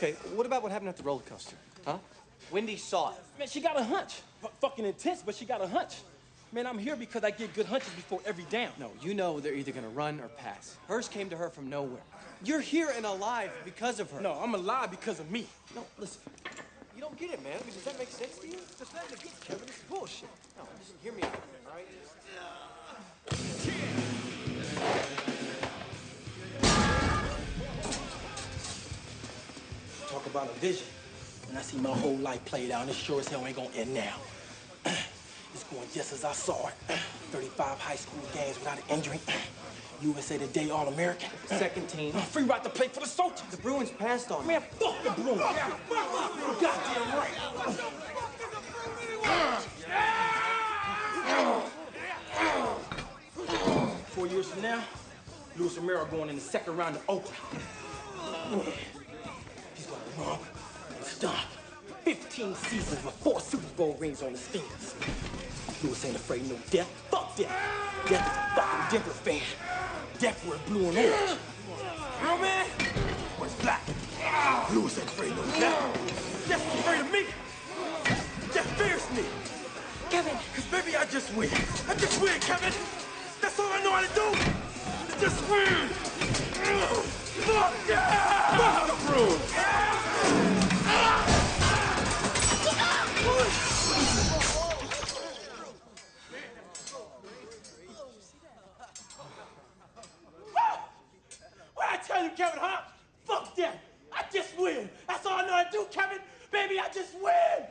Okay, what about what happened at the roller coaster? Huh? Wendy saw it. Man, she got a hunch. Fucking intense, but she got a hunch. Man, I'm here because I get good hunches before every down. No, you know they're either gonna run or pass. Hers came to her from nowhere. You're here and alive because of her. No, I'm alive because of me. No, listen. You don't get it, man. I mean, does that make sense to you? Just let it get, Kevin. It's bullshit. No, just hear me out, all right? Talk about a vision. When I see my whole life played out, and it sure as hell ain't gonna end now. It's going just as I saw it. 35 high school games without an injury. USA Today All-American. Second team. Free right to play for the Sultans. The Bruins passed on. Man, fuck the Bruins. Goddamn right. 4 years from now, Luis Romero going in the second round of Oakland. He's gonna romp and stomp. 15 seasons with 4 Super Bowl rings on his fingers. Luis ain't afraid of no death. Fuck death. Death is a fucking Denver fan. Death wear blue and orange. Real man wears black. Luis ain't afraid of no death. Death's afraid of me. Death fears me. Kevin. Cause baby, I just win. I just win, Kevin. That's all I know how to do. Is just win. Fuck yeah! Fuck the Bruins. What I tell you, Kevin, huh? Fuck that. I just win. That's all I know how to do, Kevin. Baby, I just win.